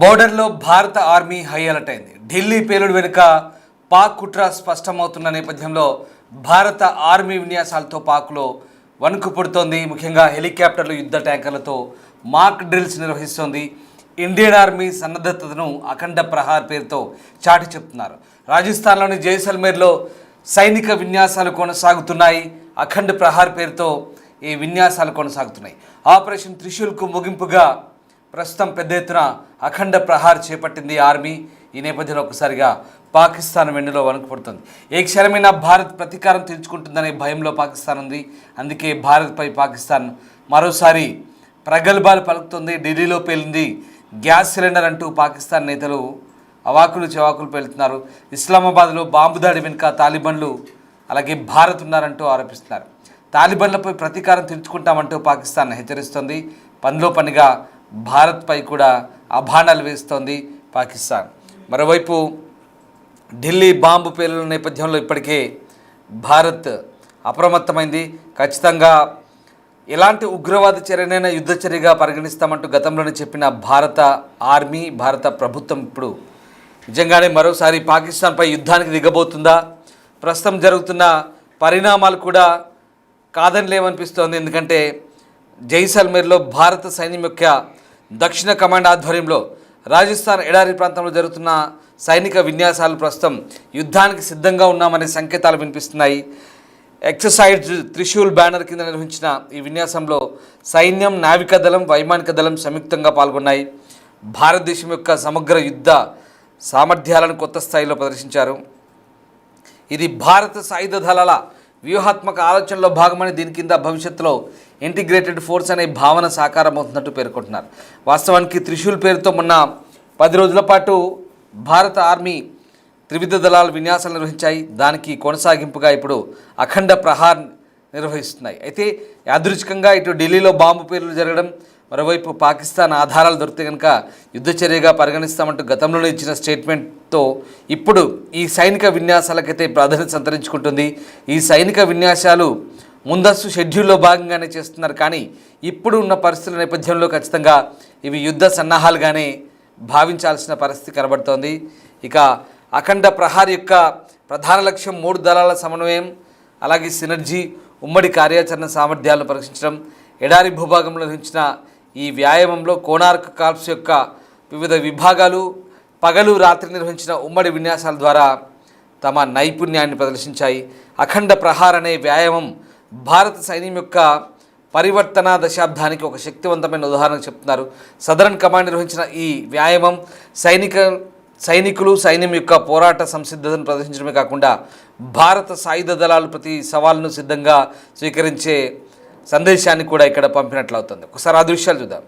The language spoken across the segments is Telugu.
బోర్డర్లో భారత ఆర్మీ హై అలర్ట్ అయింది. ఢిల్లీ పేలుడు వెనుక పాక్ కుట్ర స్పష్టమవుతున్న నేపథ్యంలో భారత ఆర్మీ విన్యాసాలతో పాక్లో వణుకు పుడుతోంది. ముఖ్యంగా హెలికాప్టర్లు, యుద్ధ ట్యాంకర్లతో మాక్ డ్రిల్స్ నిర్వహిస్తోంది. ఇండియన్ ఆర్మీ సన్నద్ధతను అఖండ ప్రహార్ పేరుతో చాటి చెప్తున్నారు. రాజస్థాన్లోని జైసల్మేర్లో సైనిక విన్యాసాలు కొనసాగుతున్నాయి. అఖండ్ ప్రహార్ పేరుతో ఈ విన్యాసాలు కొనసాగుతున్నాయి. ఆపరేషన్ త్రిశూల్కు ముగింపుగా ప్రస్తుతం పెద్ద ఎత్తున అఖండ ప్రహార్ చేపట్టింది ఆర్మీ. ఈ నేపథ్యంలో ఒకసారిగా పాకిస్తాన్ వెన్నులో వణుకుపడుతుంది. ఏ క్షణమైనా భారత్ ప్రతీకారం తీర్చుకుంటుందనే భయంలో పాకిస్తాన్ ఉంది. అందుకే భారత్పై పాకిస్తాన్ మరోసారి ప్రగల్భాలు పలుకుతుంది. ఢిల్లీలో పేలింది గ్యాస్ సిలిండర్ అంటూ పాకిస్తాన్ నేతలు అవాకులు చెవాకులు పేలుతున్నారు. ఇస్లామాబాద్లో బాంబు దాడి వెనుక తాలిబన్లు అలాగే భారత్ ఉన్నారంటూ ఆరోపిస్తున్నారు. తాలిబన్లపై ప్రతీకారం తీర్చుకుంటామంటూ పాకిస్తాన్ హెచ్చరిస్తోంది. పనిలో పనిగా భారత్పై కూడా అభాండాలు వేస్తోంది పాకిస్తాన్. మరోవైపు ఢిల్లీ బాంబు పేలుల నేపథ్యంలో ఇప్పటికే భారత్ అప్రమత్తమైంది. ఖచ్చితంగా ఎలాంటి ఉగ్రవాద చర్యనైనా యుద్ధ చర్యగా పరిగణిస్తామంటూ గతంలోనే చెప్పిన భారత ఆర్మీ, భారత ప్రభుత్వం ఇప్పుడు నిజంగానే మరోసారి పాకిస్తాన్పై యుద్ధానికి దిగబోతుందా? ప్రస్తుతం జరుగుతున్న పరిణామాలు కూడా కాదని లేవనిపిస్తోంది. ఎందుకంటే జైసల్మేర్లో భారత సైన్యం యొక్క దక్షిణ కమాండ్ ఆధ్వర్యంలో రాజస్థాన్ ఎడారి ప్రాంతంలో జరుగుతున్న సైనిక విన్యాసాలు ప్రస్తుతం యుద్ధానికి సిద్ధంగా ఉన్నామనే సంకేతాలు వినిపిస్తున్నాయి. ఎక్సర్సైజ్ త్రిశూల్ బ్యానర్ కింద నిర్వహించిన ఈ విన్యాసంలో సైన్యం, నావికాదళం, వైమానిక దళం సంయుక్తంగా పాల్గొన్నాయి. భారతదేశం యొక్క సమగ్ర యుద్ధ సామర్థ్యాలను కొత్త స్థాయిలో ప్రదర్శించారు. ఇది భారత సాయుధ దళాల వ్యూహాత్మక ఆలోచనలో భాగమని, దీని కింద భవిష్యత్తులో ఇంటిగ్రేటెడ్ ఫోర్స్ అనే భావన సాకారమవుతున్నట్టు పేర్కొంటున్నారు. వాస్తవానికి త్రిశూల్ పేరుతో మొన్న 10 రోజుల పాటు భారత ఆర్మీ త్రివిధ దళాలు విన్యాసాలు నిర్వహించాయి. దానికి కొనసాగింపుగా ఇప్పుడు అఖండ ప్రహార్ నిర్వహిస్తున్నాయి. అయితే యాదృచ్ఛికంగా ఇటు ఢిల్లీలో బాంబు పేలులు జరగడం, మరోవైపు పాకిస్తాన్ ఆధారాలు దొరికితే కనుక యుద్ధ చర్యగా పరిగణిస్తామంటూ గతంలోనే ఇచ్చిన స్టేట్మెంట్తో ఇప్పుడు ఈ సైనిక విన్యాసాలకైతే ప్రాధాన్యత సంతరించుకుంటుంది. ఈ సైనిక విన్యాసాలు ముందస్తు షెడ్యూల్లో భాగంగానే చేస్తున్నారు. కానీ ఇప్పుడు ఉన్న పరిస్థితుల నేపథ్యంలో ఖచ్చితంగా ఇవి యుద్ధ సన్నాహాలుగానే భావించాల్సిన పరిస్థితి కనబడుతోంది. ఇక అఖండ ప్రహార్ యొక్క ప్రధాన లక్ష్యం 3 దళాల సమన్వయం, అలాగే సినర్జీ, ఉమ్మడి కార్యాచరణ సామర్థ్యాలను పరీక్షించడం. ఎడారి భూభాగంలో నిర్వహించిన ఈ వ్యాయామంలో కోనార్క్ కార్ప్స్ యొక్క వివిధ విభాగాలు పగలు రాత్రి నిర్వహించిన ఉమ్మడి విన్యాసాల ద్వారా తమ నైపుణ్యాన్ని ప్రదర్శించాయి. అఖండ ప్రహార్ అనే వ్యాయామం భారత సైన్యం యొక్క పరివర్తన దశాబ్దానికి ఒక శక్తివంతమైన ఉదాహరణ చెప్తున్నారు. సదరన్ కమాండ్ నిర్వహించిన ఈ వ్యాయామం సైనికులు సైన్యం యొక్క పోరాట సంసిద్ధతను ప్రదర్శించడమే కాకుండా భారత సాయుధ దళాలు ప్రతి సవాల్ను సిద్ధంగా స్వీకరించే సందేశాన్ని కూడా ఇక్కడ పంపినట్లు అవుతుంది. ఒకసారి ఆ దృశ్యాలు చూద్దాం.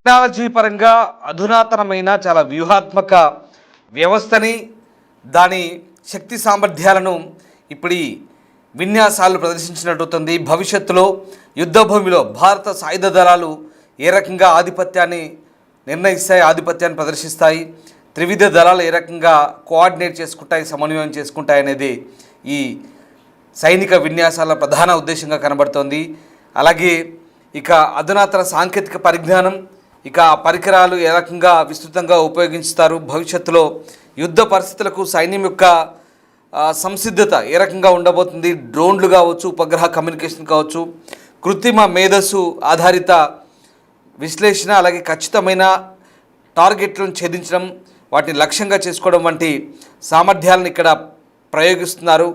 టెక్నాలజీ పరంగా అధునాతనమైన చాలా వ్యూహాత్మక వ్యవస్థని దాని శక్తి సామర్థ్యాలను ఇప్పుడు ఈ విన్యాసాలు ప్రదర్శించినట్టుంది. భవిష్యత్తులో యుద్ధభూమిలో భారత సాయుధ దళాలు ఏ రకంగా ఆధిపత్యాన్ని నిర్ణయిస్తాయి, ఆధిపత్యాన్ని ప్రదర్శిస్తాయి, త్రివిధ దళాలు ఏ రకంగా కోఆర్డినేట్ చేసుకుంటాయి, సమన్వయం చేసుకుంటాయి అనేది ఈ సైనిక విన్యాసాల ప్రధాన ఉద్దేశంగా కనబడుతోంది. అలాగే ఇక అధునాతన సాంకేతిక పరిజ్ఞానం, ఇక పరికరాలు ఏ రకంగా విస్తృతంగా ఉపయోగిస్తారు, భవిష్యత్తులో యుద్ధ పరిస్థితులకు సైన్యం యొక్క సంసిద్ధత ఏ రకంగా ఉండబోతుంది, డ్రోన్లు కావచ్చు, ఉపగ్రహ కమ్యూనికేషన్ కావచ్చు, కృత్రిమ మేధస్సు ఆధారిత విశ్లేషణ, అలాగే ఖచ్చితమైన టార్గెట్లను ఛేదించడం, వాటిని లక్ష్యంగా చేసుకోవడం వంటి సామర్థ్యాలను ఇక్కడ ప్రయోగిస్తున్నారు.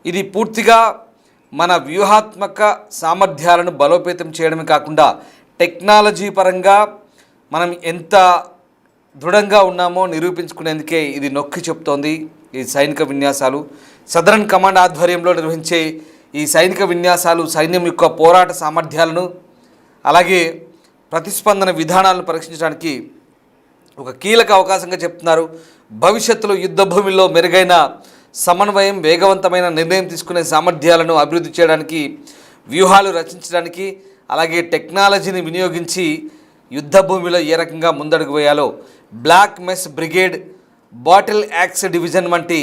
ఇది పూర్తిగా మన వ్యూహాత్మక సామర్థ్యాలను బలోపేతం చేయడమే కాకుండా టెక్నాలజీ పరంగా మనం ఎంత దృఢంగా ఉన్నామో నిరూపించుకునేందుకే ఇది నొక్కి చెప్తోంది ఈ సైనిక విన్యాసాలు. సదరన్ కమాండ్ ఆధ్వర్యంలో నిర్వహించే ఈ సైనిక విన్యాసాలు సైన్యం యొక్క పోరాట సామర్థ్యాలను అలాగే ప్రతిస్పందన విధానాలను పరీక్షించడానికి ఒక కీలక అవకాశంగా చెప్తున్నారు. భవిష్యత్తులో యుద్ధ భూమిలో మెరుగైన సమన్వయం, వేగవంతమైన నిర్ణయం తీసుకునే సామర్థ్యాలను అభివృద్ధి చేయడానికి, వ్యూహాలు రచించడానికి, అలాగే టెక్నాలజీని వినియోగించి యుద్ధ భూమిలో ఏ రకంగా ముందడుగు వేయాలో black mess brigade, battle axe division వంటి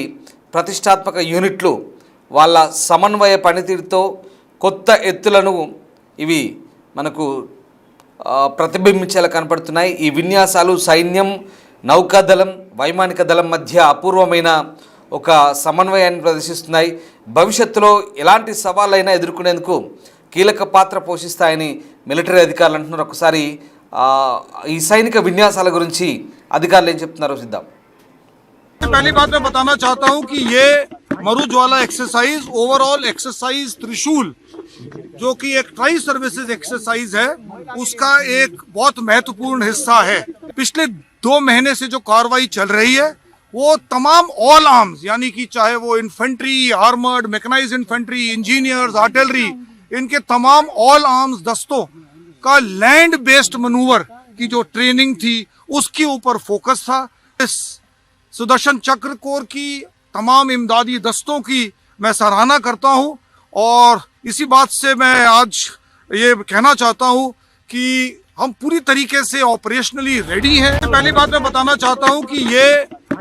ప్రతిష్టాత్మక యూనిట్లు వాళ్ళ సమన్వయ పనితీరుతో కొత్త ఎత్తులను ఇవి మనకు ప్రతిబింబించేలా కనపడుతున్నాయి. ఈ విన్యాసాలు సైన్యం, నౌకాదళం, వైమానిక దళం మధ్య అపూర్వమైన ఒక సమన్వయాన్ని ప్రదర్శిస్తున్నాయి. భవిష్యత్తులో ఎలాంటి సవాళ్ళైనా ఎదుర్కొనేందుకు కీలక పాత్ర పోషిస్తాయని మిలిటరీ అధికారులు అంటున్నారు. ఒకసారి ఈ సైనిక విన్యాసాల గురించి అధికారులు ఏం చెప్తున్నారో చూద్దాం. पहली बात मैं बताना चाहता हूं कि ये मरुज्वाला एक्सरसाइज ओवरऑल एक्सरसाइज त्रिशूल जो कि एक ट्राई सर्विसेज एक्सरसाइज है उसका एक बहुत महत्वपूर्ण हिस्सा है। पिछले 2 महीने से जो कार्रवाई चल रही है वो तमाम ऑल आर्म्स यानी कि चाहे वो infantry, armoured, mechanised infantry, engineers, artillery, इनके तमाम ऑल आर्म्स दस्तों का लैंड बेस्ड मनूवर की जो ट्रेनिंग थी उसके ऊपर फोकस था। इस सुदर्शन चक्र कोर की तमाम इमदादी दस्तों की मैं सराहना करता हूं और इसी बात से मैं आज ये कहना चाहता हूं कि हम पूरी तरीके से ऑपरेशनली रेडी हैं। पहली बात मैं बताना चाहता हूं कि ये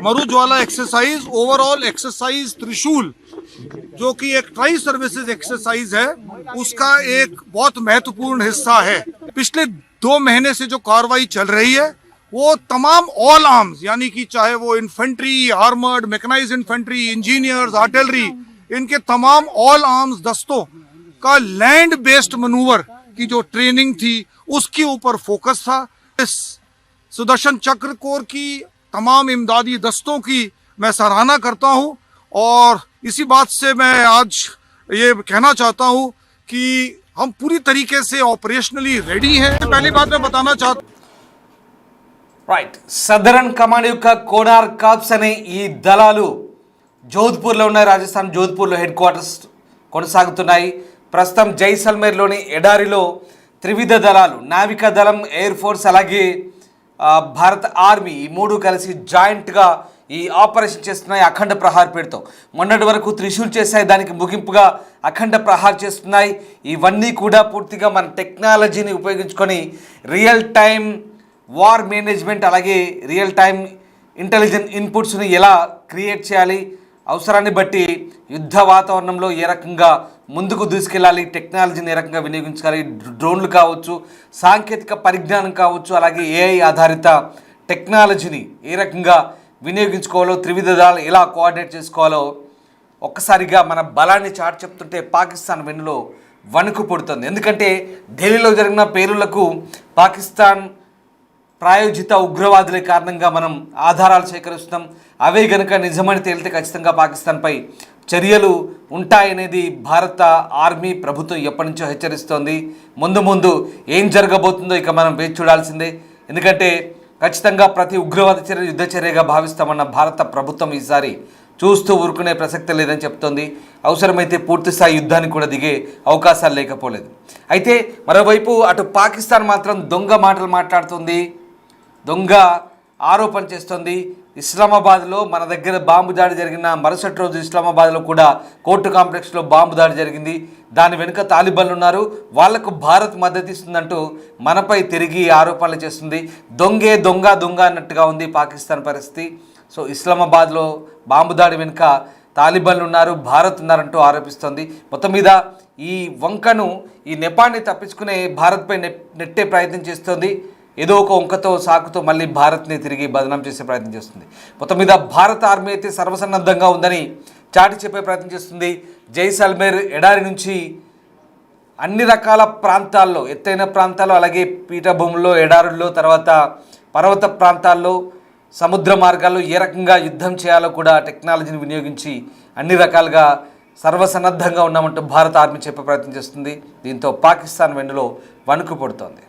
मरुज्वाला एक्सरसाइज ओवरऑल एक्सरसाइज त्रिशूल जो कि एक ट्राई सर्विसेज एक्सरसाइज है उसका एक बहुत महत्वपूर्ण हिस्सा है। पिछले 2 महीने से जो कार्रवाई चल रही है वो तमाम ऑल आर्म्स यानी कि चाहे वो infantry, armoured, mechanised infantry, engineers, artillery, इनके तमाम ऑल आर्म्स दस्तों का लैंड बेस्ड मनूवर की जो ट्रेनिंग थी उसके ऊपर फोकस था। इस सुदर्शन चक्र कोर की तमाम इमदादी दस्तों की मैं सराहना करता हूं और इसी बात से मैं आज ये कहना चाहता हूं कि हम पूरी तरीके से ऑपरेशनली रेडी हैं। पहली बात मैं बताना चाहता రైట్, సదరన్ కమాండ్ యొక్క కోనార్ కార్ప్స్ అనే ఈ దళాలు జోధ్పూర్లో ఉన్నాయి. రాజస్థాన్ జోధ్పూర్లో హెడ్ క్వార్టర్స్ కొనసాగుతున్నాయి. ప్రస్తుతం జైసల్మేర్లోని ఎడారిలో త్రివిధ దళాలు, నావికా దళం, ఎయిర్ ఫోర్స్ అలాగే భారత ఆర్మీ ఈ 3 కలిసి జాయింట్గా ఈ ఆపరేషన్ చేస్తున్నాయి అఖండ ప్రహార్ పేరుతో. మొన్నటి వరకు త్రిశూల్ చేశాయి, దానికి ముగింపుగా అఖండ ప్రహార్ చేస్తున్నాయి. ఇవన్నీ కూడా పూర్తిగా మన టెక్నాలజీని ఉపయోగించుకొని రియల్ టైం వార్ మేనేజ్మెంట్ అలాగే రియల్ టైం ఇంటెలిజెంట్ ఇన్పుట్స్ని ఎలా క్రియేట్ చేయాలి, అవసరాన్ని బట్టి యుద్ధ వాతావరణంలో ఏ రకంగా ముందుకు దూసుకెళ్ళాలి, టెక్నాలజీని ఏ రకంగా వినియోగించాలి, డ్రోన్లు కావచ్చు, సాంకేతిక పరిజ్ఞానం కావచ్చు, అలాగే ఏఐ ఆధారిత టెక్నాలజీని ఏ రకంగా వినియోగించుకోవాలో, త్రివిధ దళాలు ఎలా కోఆర్డినేట్ చేసుకోవాలో ఒక్కసారిగా మన బలాన్ని చాటి చెప్తుంటే పాకిస్తాన్ వెన్నులో వణుకు పుడుతుంది. ఎందుకంటే ఢిల్లీలో జరిగిన పేలుళ్లకు పాకిస్తాన్ ప్రాయోజిత ఉగ్రవాదులే కారణంగా మనం ఆధారాలు సేకరిస్తున్నాం. అవే గనుక నిజమని తేలితే ఖచ్చితంగా పాకిస్తాన్పై చర్యలు ఉంటాయనేది భారత ఆర్మీ ప్రభుత్వం ఎప్పటి నుంచో హెచ్చరిస్తోంది. ముందు ఏం జరగబోతుందో ఇక మనం వేచి చూడాల్సిందే. ఎందుకంటే ఖచ్చితంగా ప్రతి ఉగ్రవాద చర్య యుద్ధ చర్యగా భావిస్తామన్న భారత ప్రభుత్వం ఈసారి చూస్తూ ఊరుకునే ప్రసక్తి లేదని చెప్తోంది. అవసరమైతే పూర్తిస్థాయి యుద్ధానికి కూడా దిగే అవకాశాలు లేకపోలేదు. అయితే మరోవైపు అటు పాకిస్తాన్ మాత్రం దొంగ మాటలు మాట్లాడుతుంది. దొంగ ఆరోపణ చేస్తోంది. ఇస్లామాబాద్లో మన దగ్గర బాంబు దాడి జరిగిన మరుసటి రోజు ఇస్లామాబాద్లో కూడా కోర్టు కాంప్లెక్స్లో బాంబు దాడి జరిగింది. దాని వెనుక తాలిబాన్లు ఉన్నారు, వాళ్లకు భారత్ మద్దతు ఇస్తుందంటూ మనపై తిరిగి ఆరోపణలు చేస్తుంది. దొంగే దొంగ దొంగ అన్నట్టుగా ఉంది పాకిస్తాన్ పరిస్థితి. సో ఇస్లామాబాద్లో బాంబు దాడి వెనుక తాలిబాన్లు ఉన్నారు, భారత్ ఉన్నారంటూ ఆరోపిస్తోంది. మొత్తం మీద ఈ వంకను, ఈ నెపాన్ని తప్పించుకునే భారత్పై నెట్టే ప్రయత్నం చేస్తోంది. ఏదో ఒక వంకతో సాకుతో మళ్ళీ భారత్ని తిరిగి బదనాం చేసే ప్రయత్నం చేస్తుంది. మొత్తం మీద భారత ఆర్మీ అయితే సర్వసన్నద్ధంగా ఉందని చాటి చెప్పే ప్రయత్నం చేస్తుంది. జైసల్మేర్ ఎడారి నుంచి అన్ని రకాల ప్రాంతాల్లో, ఎత్తైన ప్రాంతాల్లో, అలాగే పీఠభూముల్లో, ఎడారుల్లో, తర్వాత పర్వత ప్రాంతాల్లో, సముద్ర మార్గాల్లో ఏ రకంగా యుద్ధం చేయాలో కూడా టెక్నాలజీని వినియోగించి అన్ని రకాలుగా సర్వసన్నద్ధంగా ఉన్నామంటూ భారత ఆర్మీ చెప్పే ప్రయత్నం చేస్తుంది. దీంతో పాకిస్తాన్ వెన్నులో వణుకు పుడుతోంది.